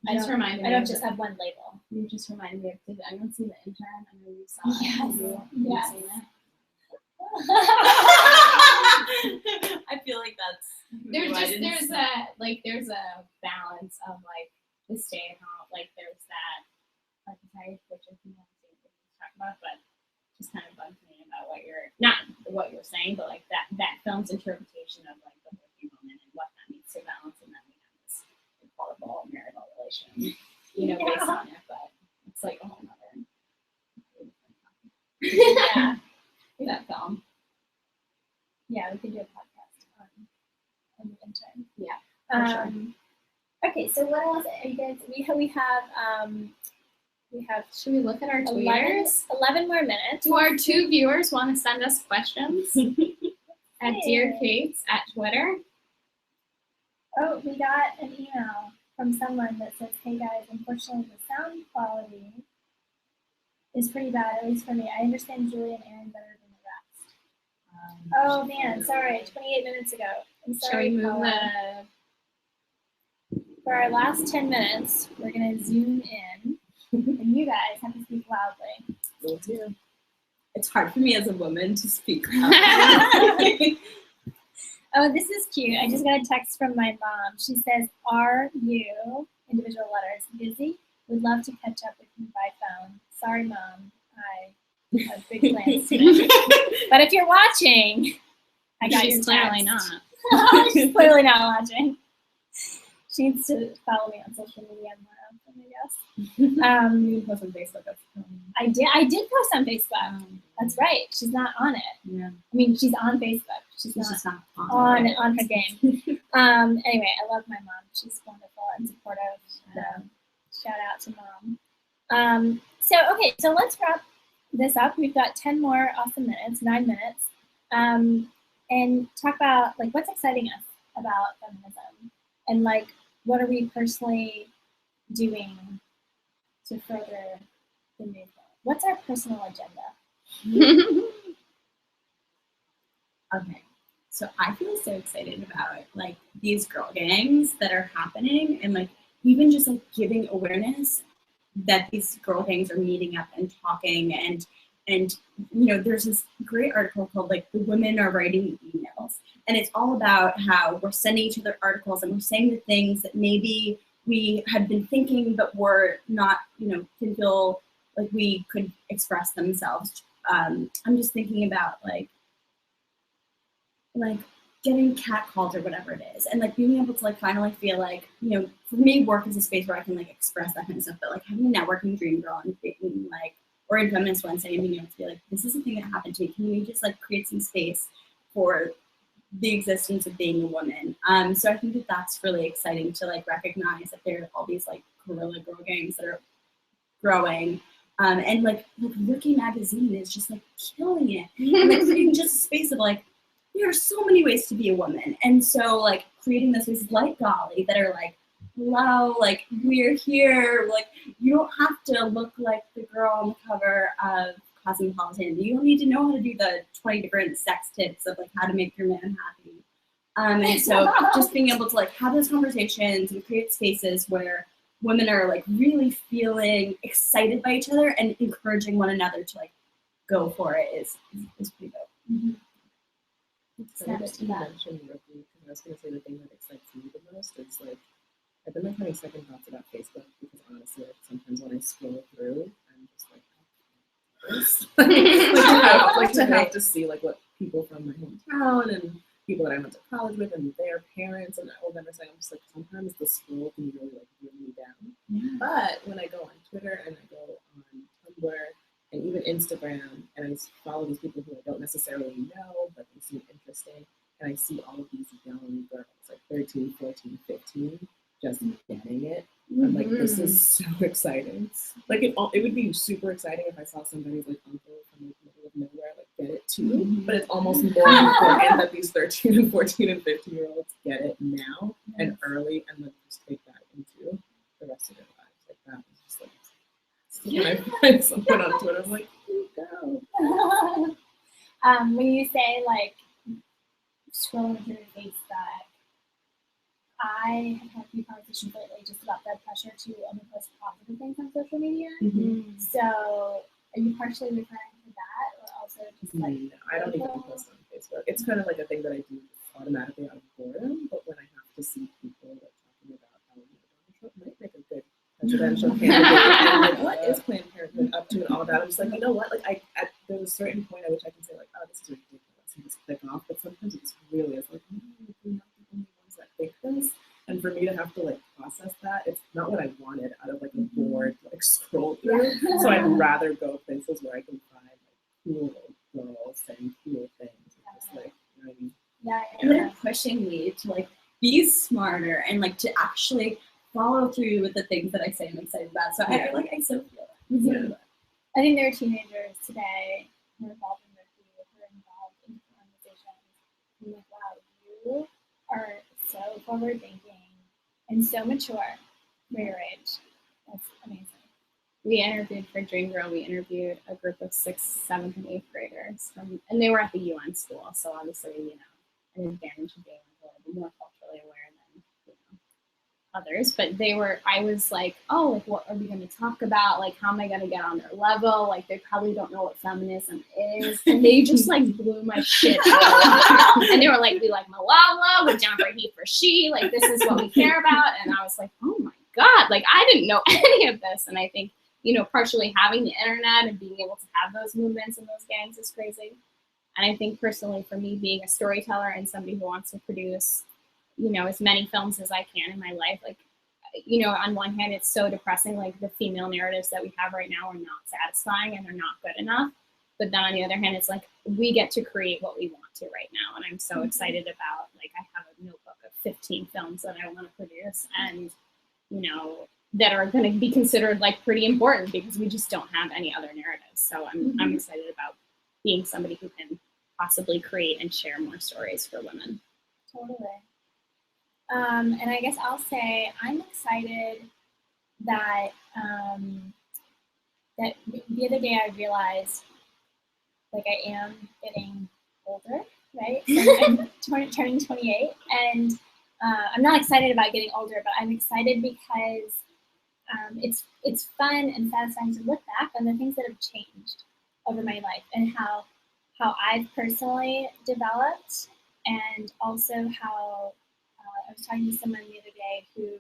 I don't just have one label. You just reminded me of, did anyone see The Intern? I know you saw it. Yes. Seen it? I feel like that's there's a balance of like the stay at home, like there's that archetype, which I think I'm saying what you talk about, but just kind of bugs me about what you're saying, but like that film's interpretation of like the working woman and what that means to balance, and then we have this horrible marital relation, you know, based on it, but it's like a whole nother that film. Yeah, we could do a podcast on The Intern. Yeah, for sure. Okay, so what else are you guys? We have. Should we look at our tweeters? 11 more minutes. Do our 2 viewers want to send us questions? At Dear Kates at Twitter. Oh, we got an email from someone that says, "Hey guys, unfortunately the sound quality is pretty bad, at least for me. I understand Julie and Aaron better than the rest." Oh man, sorry, 28 minutes ago. I'm sorry. Shall we move Paula. For our last 10 minutes, we're gonna zoom in, and you guys have to speak loudly. Will do. It's hard for me as a woman to speak loudly. Oh, this is cute. I just got a text from my mom. She says, "Are you," individual letters, "busy? Would love to catch up with you by phone. Sorry, Mom. I have big plans today." But if you're watching, I got your text. She's clearly not. She's clearly not watching. She needs to follow me on social media more often, I guess. You post on Facebook. I did post on Facebook. That's right. She's not on it. Yeah. I mean, she's on Facebook. She's not on her game. Anyway, I love my mom. She's wonderful and supportive. Shout out to Mom. So let's wrap this up. We've got 10 more awesome minutes, 9 minutes, and talk about like what's exciting us about feminism, and like what are we personally doing to further the movement? What's our personal agenda? Okay, so I feel so excited about like these girl gangs that are happening, and like even just like giving awareness that these girl gangs are meeting up and talking, and you know, there's this great article called like The Women Are Writing Emails, and it's all about how we're sending each other articles and we're saying the things that maybe we had been thinking but were not, you know, didn't feel like we could express themselves. I'm just thinking about like getting catcalled or whatever it is, and like being able to like finally feel like, you know, for me, work is a space where I can like express that kind of stuff, but like having a networking dream girl and being like, or in Feminist Wednesday, and being able to be like, this is something that happened to me, can we just like create some space for the existence of being a woman? So I think that that's really exciting to like recognize that there are all these like guerrilla girl gangs that are growing. And like Rookie Magazine is just like killing it, and like creating just a space of like, there are so many ways to be a woman. And so like creating this spaces like Golly that are like, hello, like we're here, like you don't have to look like the girl on the cover of Cosmopolitan. You don't need to know how to do the 20 different sex tips of like how to make your man happy. And so just being able to like have those conversations and create spaces where women are like really feeling excited by each other and encouraging one another to like go for it is pretty dope. Mm-hmm. So that you mentioned Rookie, because I was going to say the thing that excites me the most is like, I've been like having second thoughts about Facebook, because honestly, like sometimes when I scroll through, I'm just like, to have to see like what people from my hometown and people that I went to college with and their parents and all them are saying, I'm just like, sometimes the scroll can really like bring me down. Yeah. But when I go on Twitter and I go on Tumblr and even Instagram, and I follow these people who I don't necessarily know, but they seem interesting, and I see all of these young girls, like 13, 14, 15, just getting it. I'm like, this is so exciting. Like, it would be super exciting if I saw somebody's like uncle from the middle of nowhere like get it too. But it's almost more important that these 13 and 14 and 15-year-olds get it now and early, and then just take that into the rest of their lives. Like that was just like, when I find someone on Twitter, I'm like, you go. When you say like scrolling through Facebook, I have had a few conversations lately just about the pressure to only post positive things on social media. Mm-hmm. So are you partially referring to that, or also just like? No, I don't even post on Facebook. It's kind of like a thing that I do automatically out of boredom, but when I have to see people like talking about how Donald Trump might make a good presidential candidate, and like what is Planned Parenthood up to and all that, I'm just like, you know what? Like there's a certain point at which I can say like, oh, this is ridiculous, and just click off. But sometimes it just really is like, no, we're not the only ones that think this. And for me to have to like process that, it's not what I wanted out of like a bored like scroll through. So I'd rather go places where I can find like cool girls saying cool things. And just like, you know what I mean? Yeah. And they're pushing me to like be smarter and like to actually follow through with the things that I say I'm excited about. So I so feel that. Mm-hmm. I think there are teenagers today who are involved in Rookie, who are involved in different organizations. I'm like, wow, you are so forward thinking and so mature for your age. That's amazing. We interviewed for Dream Girl, we interviewed a group of 6th, 7th, and 8th graders and they were at the UN school, so obviously, you know, an advantage of being a little bit more culturally aware than, you know, others. But I was like, oh, like what are we gonna talk about? Like how am I gonna get on their level? Like they probably don't know what feminism is. And they just like blew my shit out. And they were like, we like Malala, we're down for he for she, like this is what we care about. And I was like, oh my God, like I didn't know any of this. And I think, you know, partially having the internet and being able to have those movements and those gangs is crazy. And I think personally for me, being a storyteller and somebody who wants to produce, you know, as many films as I can in my life, like, you know, on one hand, it's so depressing, like the female narratives that we have right now are not satisfying and they're not good enough. But then on the other hand, it's like, we get to create what we want to right now. And I'm so excited about, like, I have a notebook of 15 films that I want to produce and, you know, that are going to be considered like pretty important because we just don't have any other narratives. So I'm excited about being somebody who can possibly create and share more stories for women. Totally. And I guess I'll say I'm excited that that the other day I realized like I am getting older, right? So I'm turning 28, and I'm not excited about getting older, but I'm excited because it's fun and satisfying to look back on the things that have changed over my life and how I've personally developed, and also how I was talking to someone the other day who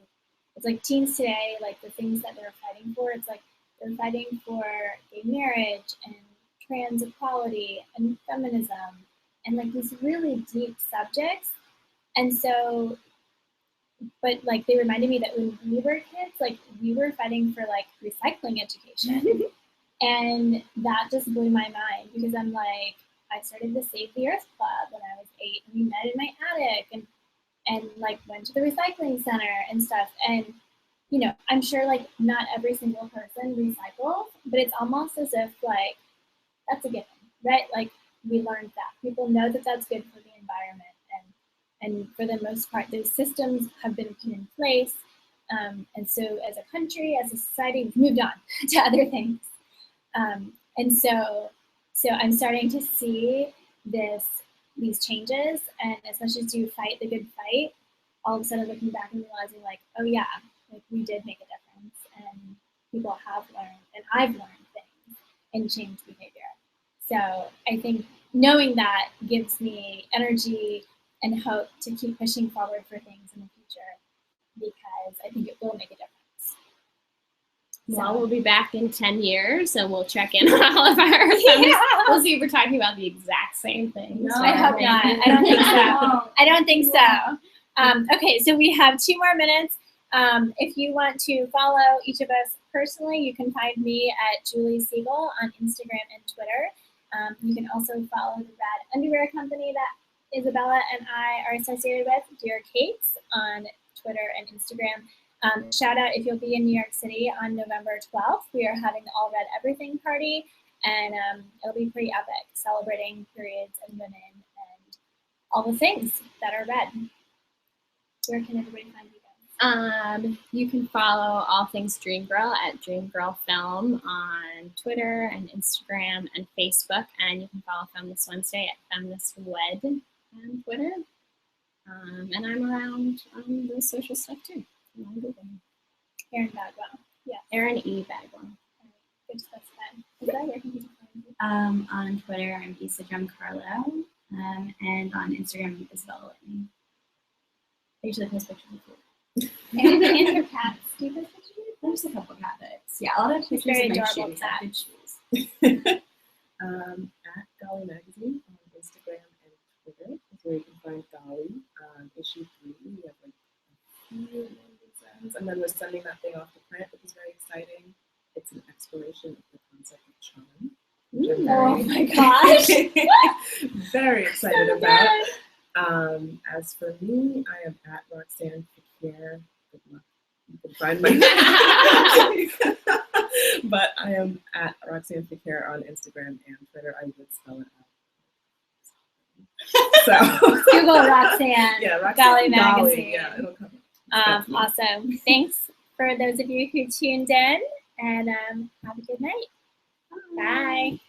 it's like teens today, like the things that they're fighting for, it's like they're fighting for gay marriage and trans equality and feminism and like these really deep subjects. And so, but like they reminded me that when we were kids, like we were fighting for like recycling education. And that just blew my mind because I'm like, I started the Save the Earth Club when I was 8, and we met in my attic and like went to the recycling center and stuff. And you know, I'm sure like not every single person recycles, but it's almost as if like that's a given, right? Like we learned that people know that that's good for the environment, and for the most part, those systems have been put in place. And so, as a country, as a society, we've moved on to other things. And so I'm starting to see these changes, and especially to fight the good fight, all of a sudden looking back and realizing like, oh yeah, like we did make a difference, and people have learned, and I've learned things and changed behavior. So I think knowing that gives me energy and hope to keep pushing forward for things in the future, because I think it will make a difference. Well, we'll be back in 10 years and we'll check in on all of our feminists. We'll see if we're talking about the exact same things. No, I hope not. I don't think so. I don't think so. Okay, so we have 2 more minutes. If you want to follow each of us personally, you can find me at Julie Sygiel on Instagram and Twitter. You can also follow the rad underwear company that Isabella and I are associated with, Dear Kates, on Twitter and Instagram. Shout out if you'll be in New York City on November 12th. We are having the All Red Everything party, and it'll be pretty epic, celebrating periods and women and all the things that are red. Where can everybody find you guys? You can follow all things Dream Girl at Dream Girl Film on Twitter and Instagram and Facebook, and you can follow Feminist Wednesday at Feminist Wed on Twitter. And I'm around on the social stuff too. Erin Bagwell. Yeah. Erin E. Bagwell. Good stuff then. Is that where can people find you? On Twitter, I'm Isa Giancarlo, and on Instagram, I'm Isabella Whitney. I usually post pictures of food. And your cats. Do you post pictures? There's a couple cat pics. Yeah, a lot of pictures very of my adorable shoes. cat. Good shoes. At Golly Magazine on Instagram and Twitter is where you can find Golly. Issue 3, we have like a few designs, and then we're sending that thing off to print, which is very exciting. It's an exploration of the concept of charm. Oh my gosh. Very excited So about. As for me, I am at Roxanne Fakir. Good luck. You can find my but I am at Roxanne Fakir on Instagram and Twitter. I would spell it out. So Google Roxanne. Yeah, Roxanne Golly Golly, Magazine. yeah, it'll come up. Awesome. Thanks for those of you who tuned in, and have a good night. Bye.